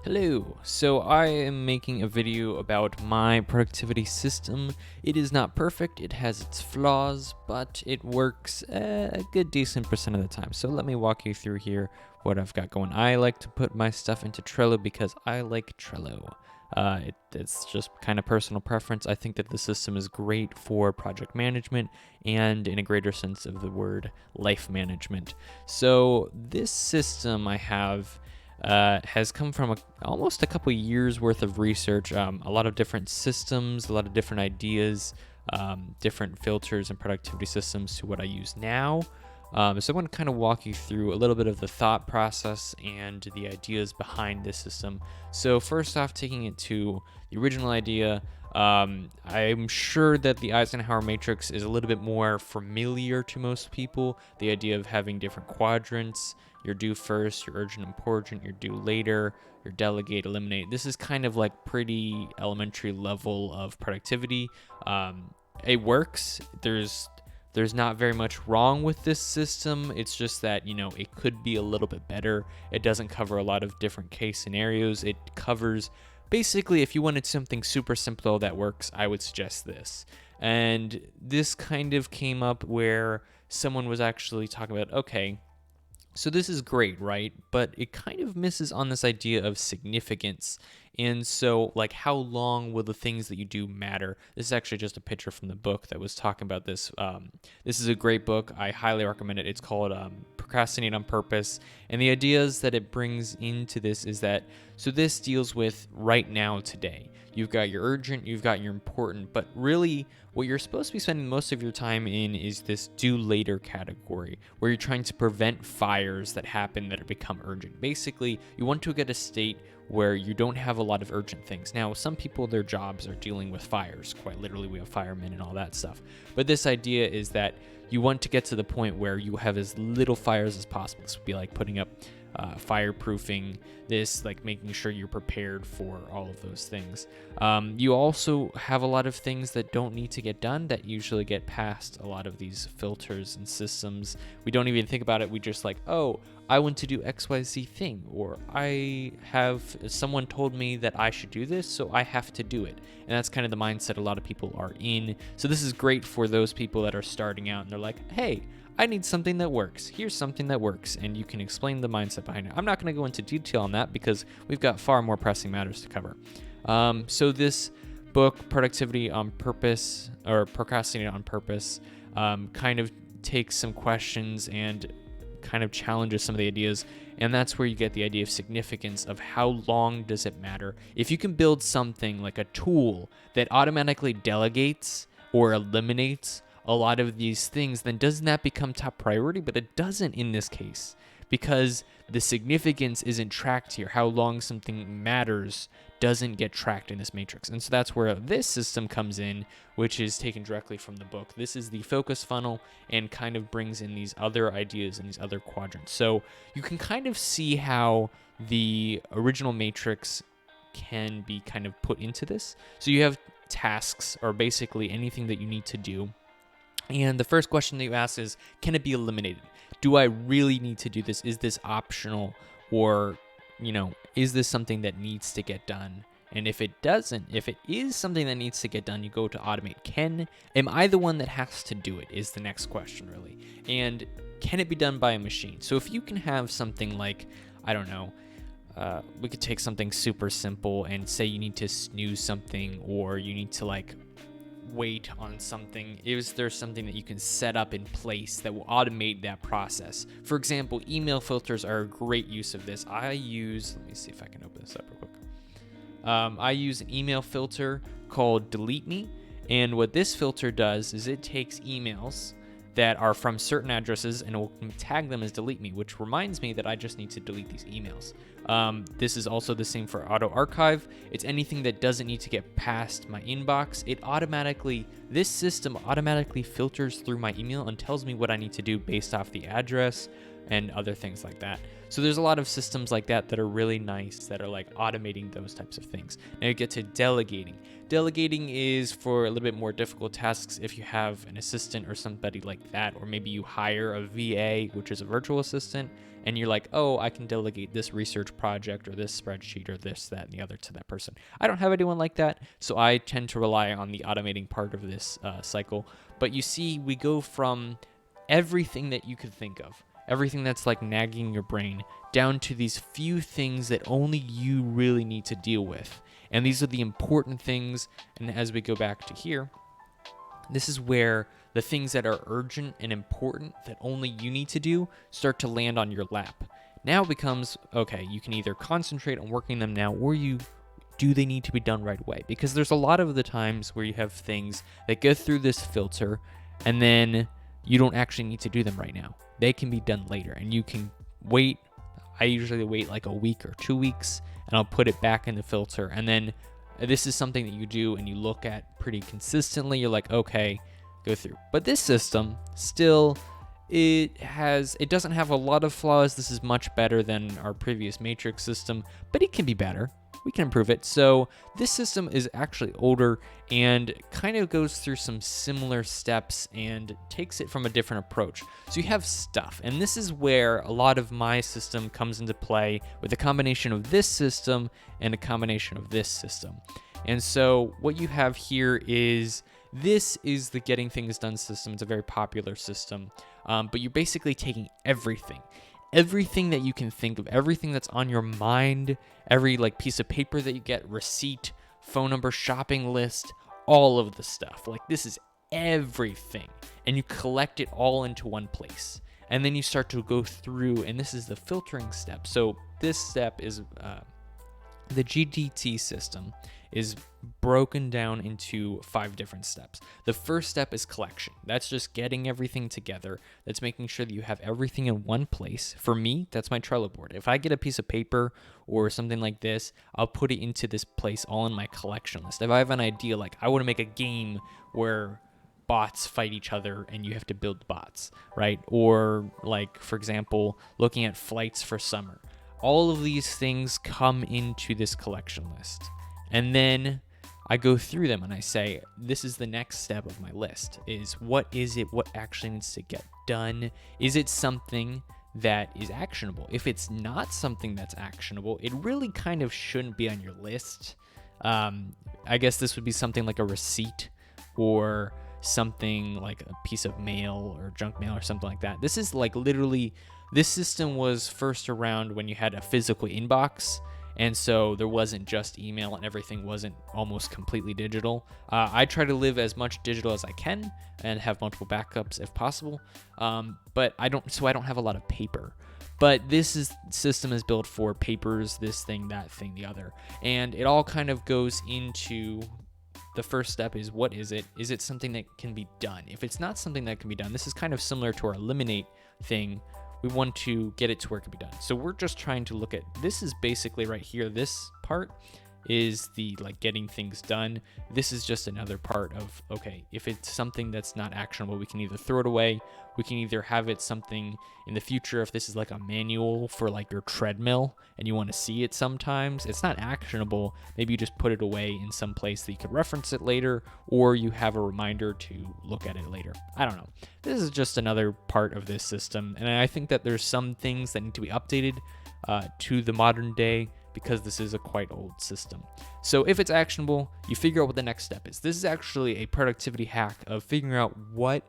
Hello, so I am making a video about my productivity system. It is not perfect, it has its flaws, but it works a good decent percent of the time. So let me walk you through here what I've got going. I like to put my stuff into Trello because I like Trello. It's just kind of personal preference. I think that the system is great for project management and, in a greater sense of the word, life management. So this system I have has come from almost a couple years worth of research, a lot of different systems, a lot of different ideas, different filters and productivity systems to what I use now. So I want to kind of walk you through a little bit of the thought process and the ideas behind this system. So first off, taking it to the original idea, I'm sure that the Eisenhower matrix is a little bit more familiar to most people. The idea of having different quadrants, your do first, your urgent, important, your do later, your delegate, eliminate. This is kind of like pretty elementary level of productivity. It works. There's not very much wrong with this system. It's just that, it could be a little bit better. It doesn't cover a lot of different case scenarios. It covers basically, if you wanted something super simple that works, I would suggest this. And this kind of came up where someone was actually talking about, okay, so this is great, right? But it kind of misses on this idea of significance. And so, like, how long will the things that you do matter? This is actually just a picture from the book that was talking about this. This is a great book. I highly recommend it. It's called Procrastinate on Purpose. And the ideas that it brings into this is that, so this deals with right now, today. You've got your urgent, you've got your important, but really what you're supposed to be spending most of your time in is this do later category, where you're trying to prevent fires that happen that have become urgent. Basically, you want to get a state where you don't have a lot of urgent things. Now, some people, their jobs are dealing with fires. Quite literally, we have firemen and all that stuff. But this idea is that you want to get to the point where you have as little fires as possible. This would be like putting up fireproofing, this, like making sure you're prepared for all of those things. You also have a lot of things that don't need to get done that usually get past a lot of these filters and systems. We don't even think about it. We just like, oh, I want to do XYZ thing, or someone told me that I should do this, so I have to do it. And that's kind of the mindset a lot of people are in. So this is great for those people that are starting out and they're like, hey, I need something that works. Here's something that works. And you can explain the mindset behind it. I'm not going to go into detail on that because we've got far more pressing matters to cover. So this book, Productivity on Purpose, or Procrastinate on Purpose, kind of takes some questions and kind of challenges some of the ideas. And that's where you get the idea of significance of how long does it matter. If you can build something like a tool that automatically delegates or eliminates a lot of these things, then doesn't that become top priority? But it doesn't in this case, because the significance isn't tracked here. How long something matters doesn't get tracked in this matrix. And so that's where this system comes in, which is taken directly from the book. This is the focus funnel and kind of brings in these other ideas and these other quadrants. So you can kind of see how the original matrix can be kind of put into this. So you have tasks, or basically anything that you need to do. And the first question that you ask is, can it be eliminated? Do I really need to do this? Is this optional? Or, is this something that needs to get done? And if it is something that needs to get done, you go to automate. Am I the one that has to do it is the next question, really. And can it be done by a machine? So if you can have something like, I don't know, we could take something super simple and say you need to snooze something, or you need to wait on something. Is there something that you can set up in place that will automate that process? For example, email filters are a great use of this. Let me see if I can open this up real quick. I use an email filter called Delete Me, and what this filter does is it takes emails that are from certain addresses and it will tag them as delete me, which reminds me that I just need to delete these emails. This is also the same for auto archive. It's anything that doesn't need to get past my inbox. This system automatically filters through my email and tells me what I need to do based off the address and other things like that. So there's a lot of systems like that are really nice, that are like automating those types of things. Now you get to delegating. Delegating is for a little bit more difficult tasks if you have an assistant or somebody like that, or maybe you hire a VA, which is a virtual assistant, and you're like, oh, I can delegate this research project or this spreadsheet or this, that, and the other to that person. I don't have anyone like that, so I tend to rely on the automating part of this cycle. But you see, we go from everything that you could think of, everything that's like nagging your brain, down to these few things that only you really need to deal with. And these are the important things. And as we go back to here, this is where the things that are urgent and important that only you need to do start to land on your lap. Now it becomes, okay, you can either concentrate on working them now, or do they need to be done right away? Because there's a lot of the times where you have things that go through this filter and then you don't actually need to do them right now. They can be done later, and you can wait. I usually wait like a week or 2 weeks, and I'll put it back in the filter. And then this is something that you do and you look at pretty consistently. You're like, okay, go through. But this system still, it doesn't have a lot of flaws. This is much better than our previous matrix system, but it can be better. We can improve it. So this system is actually older and kind of goes through some similar steps and takes it from a different approach. So you have stuff, and this is where a lot of my system comes into play, with a combination of this system and a combination of this system. And so what you have here is, this is the getting things done system. It's a very popular system, but you're basically taking everything that you can think of, everything that's on your mind, every like piece of paper that you get, receipt, phone number, shopping list, all of the stuff. Like, this is everything, and you collect it all into one place. And then you start to go through, and this is the filtering step. So this step is the GDT system is broken down into 5 different steps. The first step is collection. That's just getting everything together. That's making sure that you have everything in one place. For me, that's my Trello board. If I get a piece of paper or something like this, I'll put it into this place all in my collection list. If I have an idea, like I want to make a game where bots fight each other and you have to build bots, right? Or like, for example, looking at flights for summer. All of these things come into this collection list. And then I go through them and I say, this is the next step of my list, is what is it, what actually needs to get done? Is it something that is actionable? If it's not something that's actionable, it really kind of shouldn't be on your list. I guess this would be something like a receipt, or something like a piece of mail or junk mail or something like that. This is like literally, this system was first around when you had a physical inbox. And so there wasn't just email, and everything wasn't almost completely digital. I try to live as much digital as I can and have multiple backups if possible. But I don't have a lot of paper. But system is built for papers, this thing, that thing, the other. And it all kind of goes into, the first step is, what is it? Is it something that can be done? If it's not something that can be done, this is kind of similar to our eliminate thing. We want to get it to where it can be done. So we're just trying to look at, this is basically right here, this part is the like getting things done. This is just another part of, okay, if it's something that's not actionable, we can either throw it away, we can either have it something in the future. If this is like a manual for like your treadmill and you want to see it sometimes, it's not actionable, maybe you just put it away in some place that you could reference it later, or you have a reminder to look at it later. I don't know. This is just another part of this system, and I think that there's some things that need to be updated to the modern day, because this is a quite old system. So if it's actionable, you figure out what the next step is. This is actually a productivity hack of figuring out what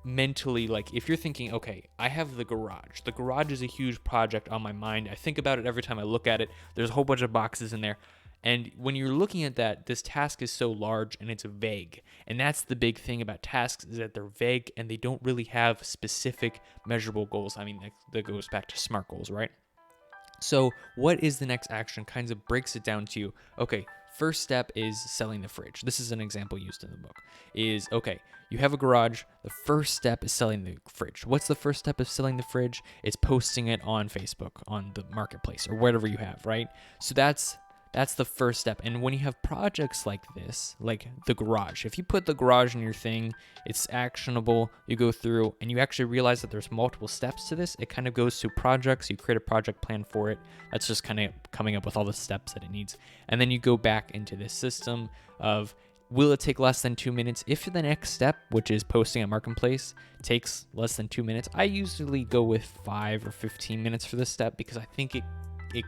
mentally, like if you're thinking, okay, I have the garage. The garage is a huge project on my mind. I think about it every time I look at it. There's a whole bunch of boxes in there. And when you're looking at that, this task is so large and it's vague. And that's the big thing about tasks, is that they're vague and they don't really have specific measurable goals. I mean, that goes back to SMART goals, right? So what is the next action? Kind of breaks it down to, okay, first step is selling the fridge. This is an example used in the book. Is, okay, you have a garage. The first step is selling the fridge. What's the first step of selling the fridge? It's posting it on Facebook, on the marketplace, or whatever you have, right? So that's the first step. And when you have projects like this, like the garage, if you put the garage in your thing, it's actionable, you go through and you actually realize that there's multiple steps to this. It kind of goes to projects. You create a project plan for it. That's just kind of coming up with all the steps that it needs. And then you go back into this system of, Will it take less than 2 minutes? If the next step, which is posting on Marketplace, takes less than 2 minutes, I usually go with 5 or 15 minutes for this step because I think it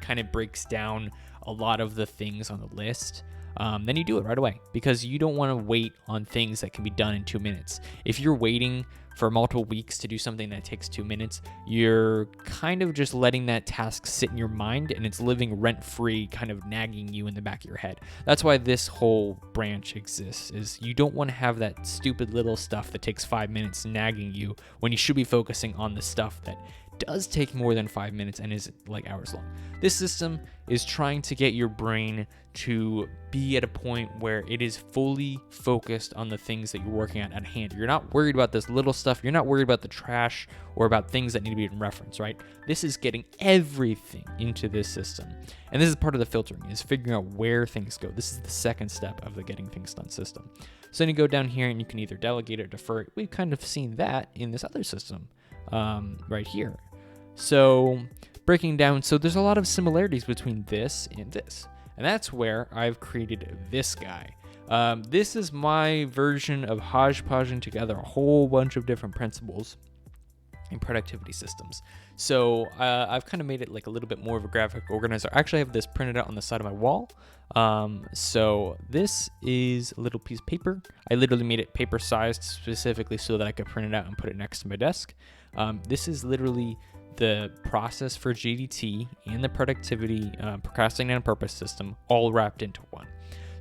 kind of breaks down a lot of the things on the list. Then you do it right away because you don't want to wait on things that can be done in 2 minutes. If you're waiting for multiple weeks to do something that takes 2 minutes, you're kind of just letting that task sit in your mind and it's living rent-free, kind of nagging you in the back of your head. That's why this whole branch exists, is you don't want to have that stupid little stuff that takes 5 minutes nagging you when you should be focusing on the stuff that does take more than 5 minutes and is like hours long. This system is trying to get your brain to be at a point where it is fully focused on the things that you're working on at hand. You're not worried about this little stuff. You're not worried about the trash or about things that need to be in reference, right? This is getting everything into this system. And this is part of the filtering, is figuring out where things go. This is the second step of the getting things done system. So then you go down here and you can either delegate or defer it. We've kind of seen that in this other system right here. So breaking down, so there's a lot of similarities between this and this. And that's where I've created this guy. This is my version of hodgepodging together a whole bunch of different principles in productivity systems. So I've kind of made it like a little bit more of a graphic organizer. Actually, I have this printed out on the side of my wall. So this is a little piece of paper. I literally made it paper sized specifically so that I could print it out and put it next to my desk. This is literally the process for GDT and the productivity procrastinating on purpose system all wrapped into one.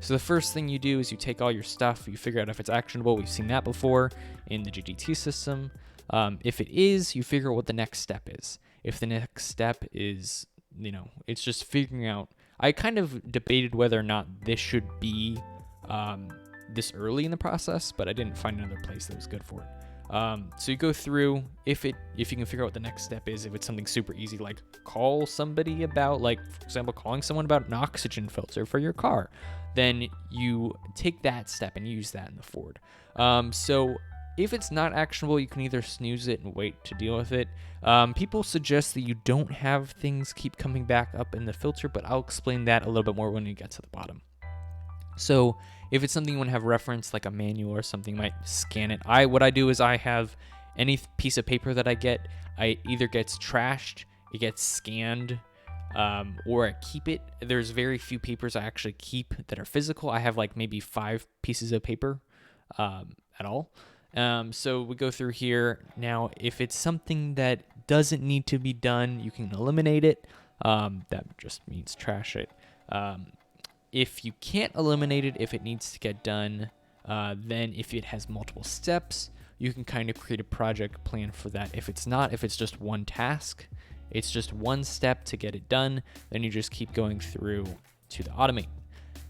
So the first thing you do is you take all your stuff, you figure out if it's actionable. We've seen that before in the GDT system. If it is, you figure out what the next step is. If the next step is, it's just figuring out. I kind of debated whether or not this should be this early in the process, but I didn't find another place that was good for it. So you go through, if you can figure out what the next step is, if it's something super easy, like call somebody about, like, for example, calling someone about an oxygen filter for your car, then you take that step and use that in the forward. So if it's not actionable, you can either snooze it and wait to deal with it. People suggest that you don't have things keep coming back up in the filter, but I'll explain that a little bit more when we get to the bottom. So if it's something you want to have reference, like a manual or something, you might scan it. What I do is I have any piece of paper that I get, I either gets trashed, it gets scanned, or I keep it. There's very few papers I actually keep that are physical. I have like maybe 5 pieces of paper at all. So we go through here. Now, if it's something that doesn't need to be done, you can eliminate it. That just means trash it. If you can't eliminate it, if it needs to get done, then if it has multiple steps, you can kind of create a project plan for that. If it's not, if it's just one task, it's just one step to get it done, then you just keep going through to the automate.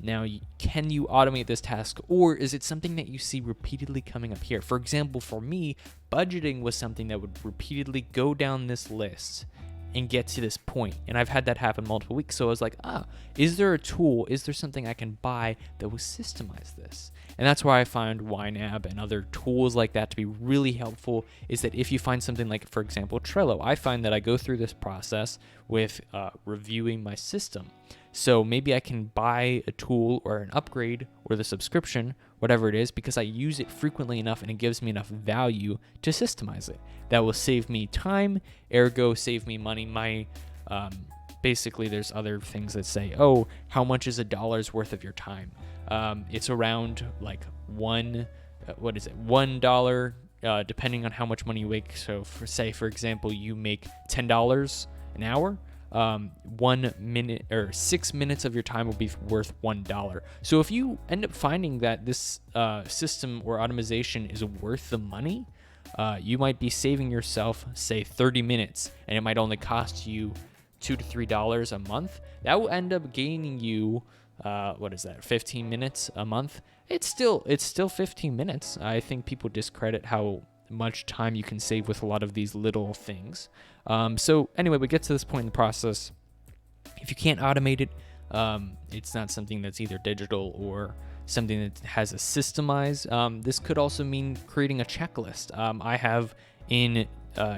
Now, can you automate this task, or is it something that you see repeatedly coming up here? For example, for me, budgeting was something that would repeatedly go down this list and get to this point. And I've had that happen multiple weeks. So I was like, is there a tool? Is there something I can buy that will systemize this? And that's why I find YNAB and other tools like that to be really helpful, is that if you find something like, for example, Trello, I find that I go through this process with reviewing my system. So maybe I can buy a tool or an upgrade or the subscription, whatever it is, because I use it frequently enough and it gives me enough value to systemize it. That will save me time, ergo save me money. Basically, there's other things that say, how much is $1 worth of your time? It's around like $1, depending on how much money you make. So for example, you make $10 an hour. 1 minute or 6 minutes of your time will be worth $1. So if you end up finding that this system or automation is worth the money, you might be saving yourself, say, 30 minutes, and it might only cost you $2 to $3 a month. That will end up gaining you 15 minutes a month. It's still 15 minutes. I think people discredit how much time you can save with a lot of these little things. So anyway, we get to this point in the process. If you can't automate it, it's not something that's either digital or something that has a systemized. This could also mean creating a checklist. I have in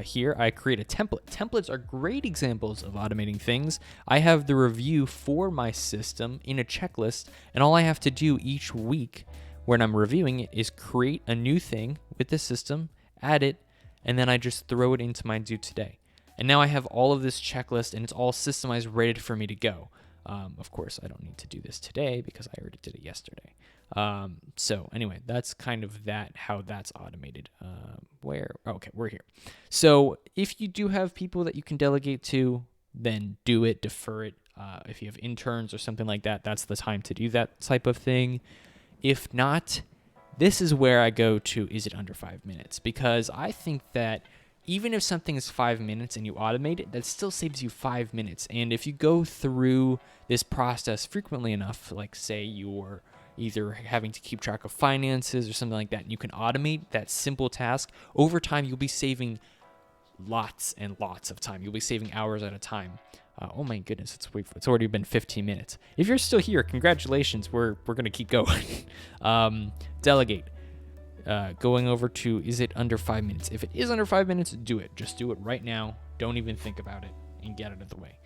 here, I create a template. Templates are great examples of automating things. I have the review for my system in a checklist, and all I have to do each week when I'm reviewing it is create a new thing with the system, add it, and then I just throw it into my do today. And now I have all of this checklist and it's all systemized, ready for me to go. Of course, I don't need to do this today because I already did it yesterday. So anyway, that's kind of how that's automated. Okay, we're here. So if you do have people that you can delegate to, then do it, defer it. If you have interns or something like that, that's the time to do that type of thing. If not, this is where I go to, is it under 5 minutes? Because I think that even if something is 5 minutes and you automate it, that still saves you 5 minutes. And if you go through this process frequently enough, like say you're either having to keep track of finances or something like that, and you can automate that simple task, over time you'll be saving lots and lots of time. You'll be saving hours at a time. Oh my goodness, it's already been 15 minutes. If you're still here, congratulations. We're gonna keep going. Delegate. Going over to, is it under 5 minutes? If it is under 5 minutes, do it. Just do it right now. Don't even think about it and get it out of the way.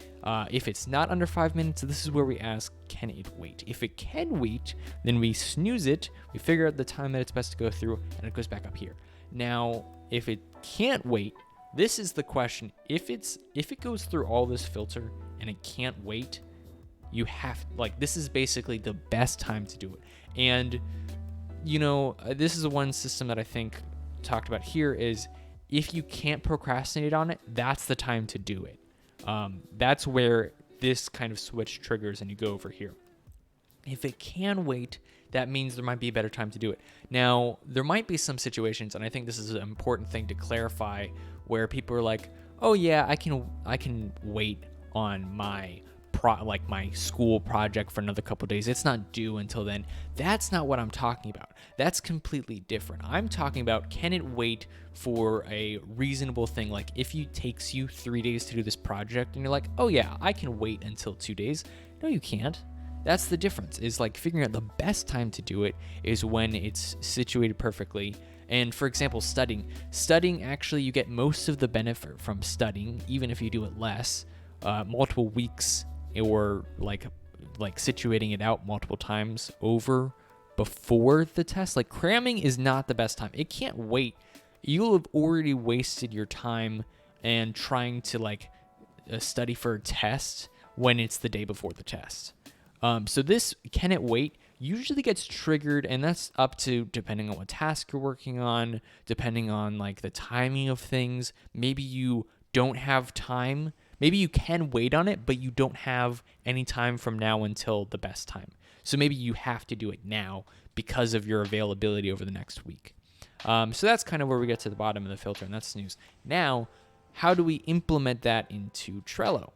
If it's not under 5 minutes, this is where we ask, can it wait? If it can wait, then we snooze it. We figure out the time that it's best to go through, and it goes back up here. Now, if it can't wait, this is the question. If it goes through all this filter and it can't wait, you have, this is basically the best time to do it. And this is the one system that I think talked about here is if you can't procrastinate on it, that's the time to do it. That's where this kind of switch triggers and you go over here. If it can wait, that means there might be a better time to do it. Now, there might be some situations, and I think this is an important thing to clarify, where people are like, oh yeah, I can wait on my my school project for another couple days. It's not due until then. That's not what I'm talking about. That's completely different. I'm talking about, can it wait for a reasonable thing? Like if it takes you 3 days to do this project and you're like, oh yeah, I can wait until 2 days. No, you can't. That's the difference, is like figuring out the best time to do it is when it's situated perfectly. And for example, studying, actually you get most of the benefit from studying, even if you do it less, multiple weeks, or like situating it out multiple times over before the test. Like cramming is not the best time. It can't wait. You'll have already wasted your time and trying to study for a test when it's the day before the test. So this, can it wait, usually gets triggered, and that's up to, depending on what task you're working on, depending on the timing of things. Maybe you don't have time. Maybe you can wait on it, but you don't have any time from now until the best time. So maybe you have to do it now because of your availability over the next week. So that's kind of where we get to the bottom of the filter, and that's snooze. Now, how do we implement that into Trello?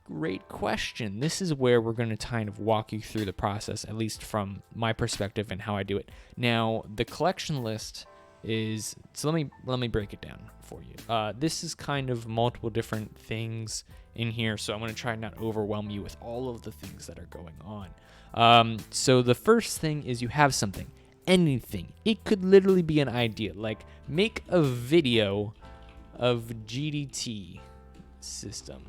Great question. This is where we're going to kind of walk you through the process, at least from my perspective and how I do it. Now, the collection list is, so let me break it down for you. This is kind of multiple different things in here, so I'm going to try not overwhelm you with all of the things that are going on. So the first thing is you have something, anything. It could literally be an idea, like make a video of GDT system.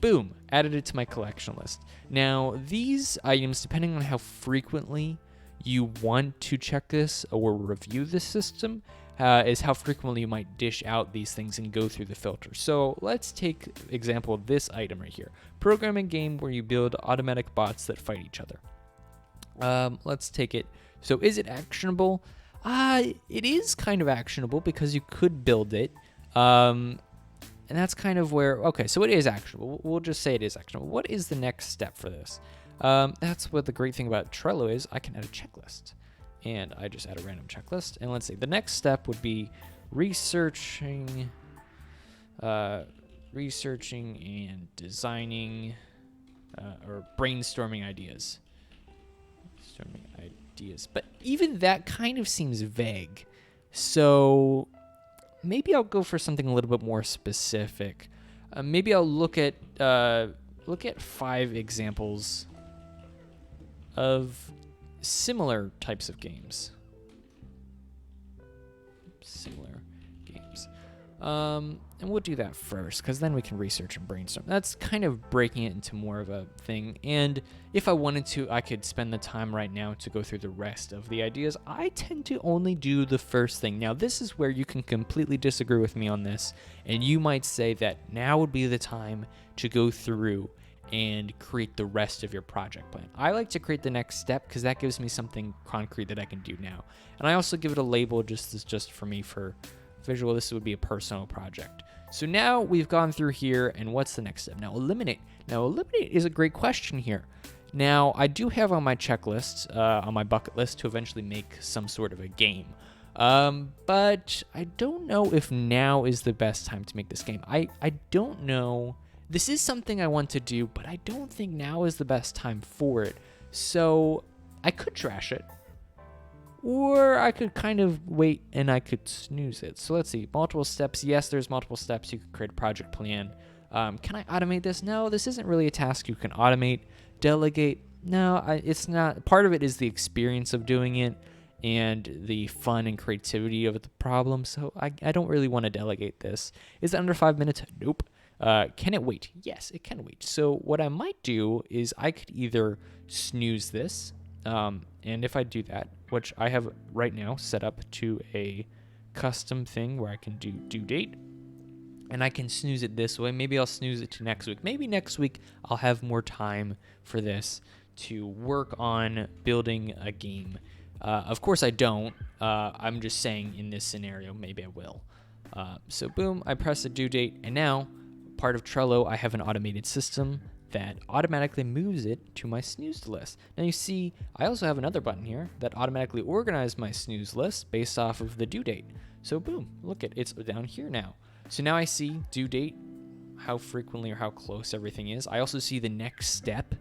Boom, added it to my collection list. Now, these items, depending on how frequently you want to check this or review this system, is how frequently you might dish out these things and go through the filter. So let's take example of this item right here. Program a game where you build automatic bots that fight each other. Let's take it. So is it actionable? It is kind of actionable because you could build it. And that's kind of where, okay, so it is actionable. We'll just say it is actionable. What is the next step for this? That's what the great thing about Trello is. I can add a checklist. And I just add a random checklist. And let's see, the next step would be researching and designing or brainstorming ideas. But even that kind of seems vague. So maybe I'll go for something a little bit more specific. Maybe I'll look at 5 examples of similar types of games. And we'll do that first, because then we can research and brainstorm. That's kind of breaking it into more of a thing. And if I wanted to, I could spend the time right now to go through the rest of the ideas. I tend to only do the first thing. Now, this is where you can completely disagree with me on this, and you might say that now would be the time to go through and create the rest of your project plan. I like to create the next step because that gives me something concrete that I can do now. And I also give it a label just for me for visual. This would be a personal project. So now we've gone through here, and what's the next step? Now eliminate. Now eliminate is a great question here. Now I do have on my checklist, on my bucket list, to eventually make some sort of a game. But I don't know if now is the best time to make this game. I don't know. This is something I want to do, but I don't think now is the best time for it. So I could trash it, or I could kind of wait and I could snooze it. So let's see, multiple steps. Yes, there's multiple steps. You could create a project plan. Can I automate this? No, this isn't really a task you can automate. Delegate? No, it's not. Part of it is the experience of doing it and the fun and creativity of the problem. So I don't really want to delegate this. Is it under 5 minutes? Nope. Can it wait? Yes, it can wait. So what I might do is I could either snooze this, and if I do that, which I have right now set up to a custom thing where I can do due date, and I can snooze it this way. Maybe I'll snooze it to next week. Maybe next week I'll have more time for this to work on building a game. Of course I don't. I'm just saying in this scenario, maybe I will. So boom, I press the due date, and now part of Trello, I have an automated system that automatically moves it to my snooze list. Now you see, I also have another button here that automatically organizes my snooze list based off of the due date. So boom, look at it's down here now. So now I see due date, how frequently or how close everything is. I also see the next step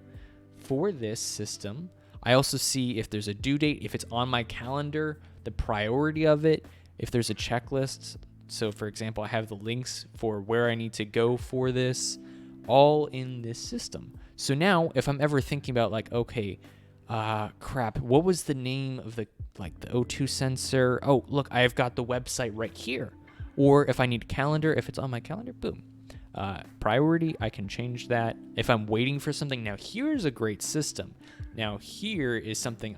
for this system. I also see if there's a due date, if it's on my calendar, the priority of it, if there's a checklist. So for example, I have the links for where I need to go for this, all in this system. So now if I'm ever thinking about like, okay, crap, what was the name of the O2 sensor? Oh, look, I've got the website right here. Or if I need a calendar, if it's on my calendar, boom. Priority, I can change that. If I'm waiting for something, now here's a great system. Now here is something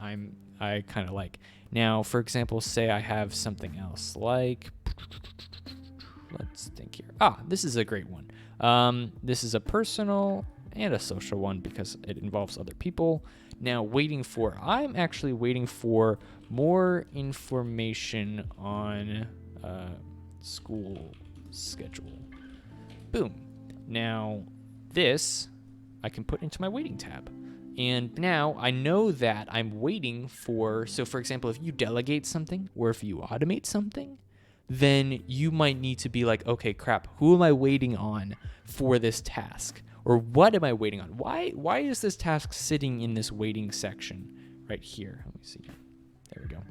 I kind of like. Now, for example, say I have something else like, let's think here. This is a great one. This is a personal and a social one because it involves other people. Now, I'm actually waiting for more information on school schedule. Boom. Now, this I can put into my waiting tab. And now I know that I'm waiting for, so for example, if you delegate something or if you automate something, then you might need to be like, okay, crap, who am I waiting on for this task? Or what am I waiting on? Why is this task sitting in this waiting section right here? Let me see. There we go.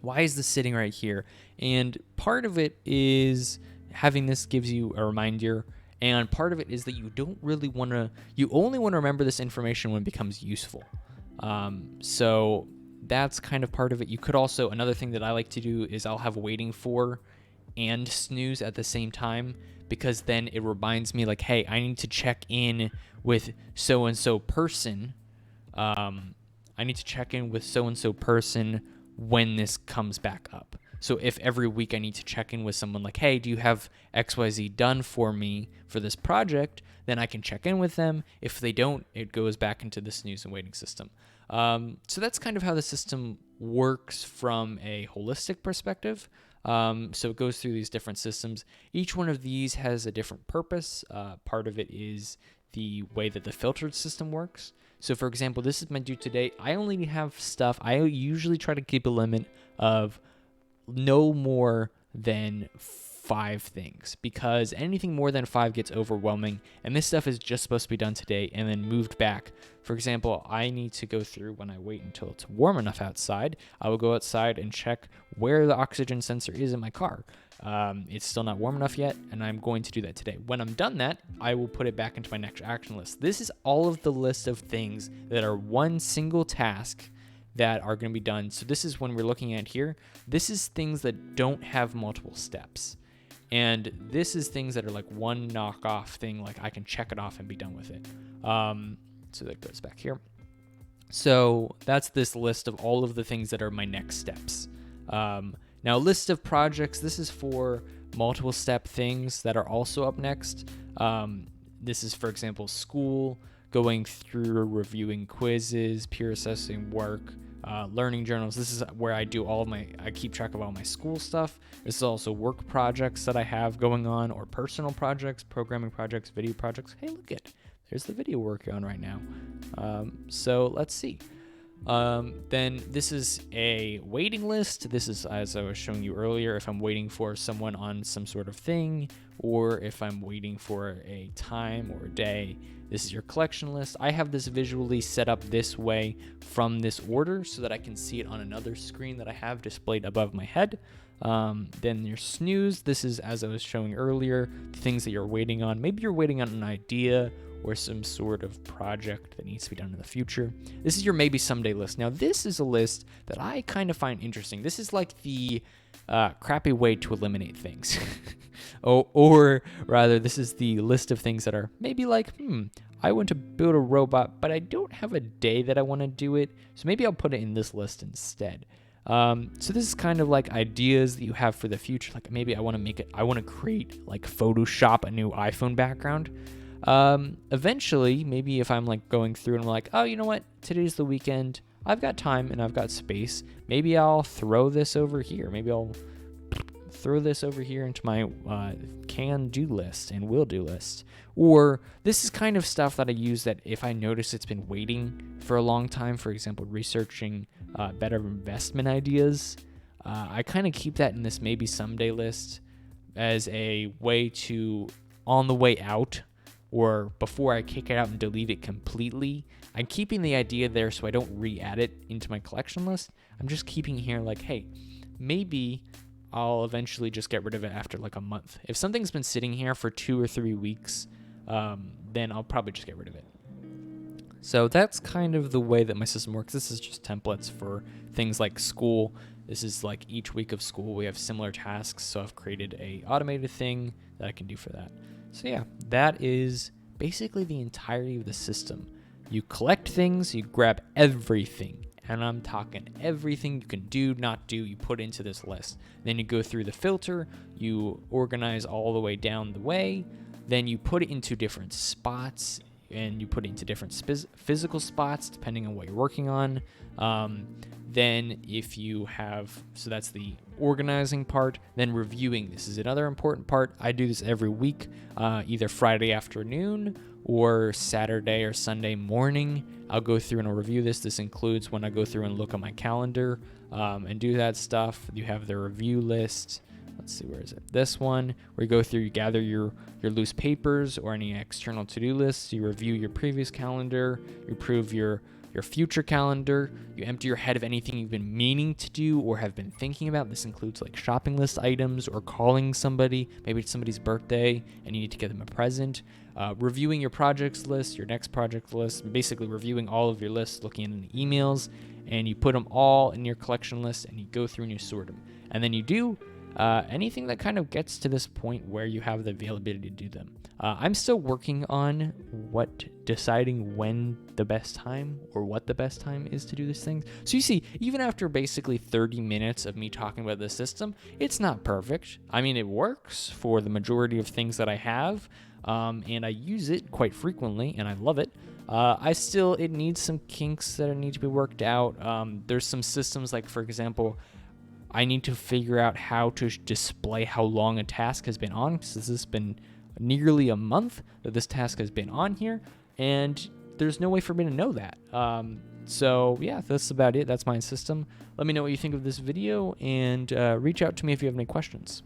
Why is this sitting right here? And part of it is having this gives you a reminder, and part of it is that you only want to remember this information when it becomes useful. So that's kind of part of it. You could also, another thing that I like to do is I'll have waiting for and snooze at the same time, because then it reminds me like, hey, I need to check in with so-and-so person. I need to check in with so-and-so person when this comes back up. So if every week I need to check in with someone like, hey, do you have XYZ done for me for this project? Then I can check in with them. If they don't, it goes back into the snooze and waiting system. So that's kind of how the system works from a holistic perspective. So it goes through these different systems. Each one of these has a different purpose. Part of it is the way that the filtered system works. So for example, this is my due today. I only have stuff. I usually try to keep a limit of no more than 5 things, because anything more than 5 gets overwhelming, and this stuff is just supposed to be done today and then moved back. For example, I need to go through, when I wait until it's warm enough outside, I will go outside and check where the oxygen sensor is in my car. It's still not warm enough yet, and I'm going to do that today. When I'm done that, I will put it back into my next action list. This is all of the list of things that are one single task that are going to be done. So this is when we're looking at here. This is things that don't have multiple steps. And this is things that are like one knockoff thing, like I can check it off and be done with it. So that goes back here. So that's this list of all of the things that are my next steps. Now, list of projects, this is for multiple step things that are also up next. This is, for example, school, going through reviewing quizzes, peer assessing work, learning journals. This is where I do I keep track of all my school stuff. This is also work projects that I have going on, or personal projects, programming projects, video projects. Hey, look at, there's the video working on right now. So let's see. Then this is a waiting list. This is, as I was showing you earlier, if I'm waiting for someone on some sort of thing, or if I'm waiting for a time or a day. This is your collection list. I have this visually set up this way from this order so that I can see it on another screen that I have displayed above my head. Then your snooze. This is, as I was showing earlier, things that you're waiting on. Maybe you're waiting on an idea or some sort of project that needs to be done in the future. This is your maybe someday list. Now, this is a list that I kind of find interesting. This is like the crappy way to eliminate things. or rather, this is the list of things that are maybe like, I want to build a robot, but I don't have a day that I want to do it. So maybe I'll put it in this list instead. So this is kind of like ideas that you have for the future. Like maybe I want to create like Photoshop a new iPhone background. Eventually, maybe if I'm like going through and I'm like, oh, you know what? Today's the weekend. I've got time and I've got space. Maybe I'll throw this over here. Maybe I'll throw this over here into my can-do list and will-do list. Or this is kind of stuff that I use that if I notice it's been waiting for a long time, for example, researching better investment ideas, I kind of keep that in this maybe someday list as a way to, on the way out, or before I kick it out and delete it completely, I'm keeping the idea there so I don't re-add it into my collection list. I'm just keeping here like, hey, maybe I'll eventually just get rid of it after like a month. If something's been sitting here for 2 or 3 weeks, then I'll probably just get rid of it. So that's kind of the way that my system works. This is just templates for things like school. This is like each week of school, we have similar tasks. So I've created a automated thing that I can do for that. So yeah, that is basically the entirety of the system. You collect things, you grab everything, and I'm talking everything you can do, not do, you put into this list. Then you go through the filter, you organize all the way down the way, then you put it into different spots, and you put it into different physical spots depending on what you're working on. Then if you have, so that's the organizing part, then reviewing. This is another important part. I do this every week, either Friday afternoon or Saturday or Sunday morning. I'll go through and I'll review this. This includes when I go through and look at my calendar and do that stuff. You have the review list. Let's see, where is it? This one, where you go through, you gather your loose papers or any external to-do lists. You review your previous calendar. You approve your future calendar. You empty your head of anything you've been meaning to do or have been thinking about. This includes like shopping list items or calling somebody. Maybe it's somebody's birthday and you need to get them a present. Reviewing your projects list, your next project list, basically reviewing all of your lists, looking at the emails, and you put them all in your collection list and you go through and you sort them. And then you do anything that kind of gets to this point where you have the availability to do them. I'm still working on deciding when the best time or what the best time is to do this thing. So you see, even after basically 30 minutes of me talking about the system, it's not perfect. I mean, it works for the majority of things that I have, and I use it quite frequently, and I love it. It needs some kinks that need to be worked out. There's some systems like, for example, I need to figure out how to display how long a task has been on, because this has been nearly a month that this task has been on here, and there's no way for me to know that. So yeah, that's about it. That's my system. Let me know what you think of this video, and reach out to me if you have any questions.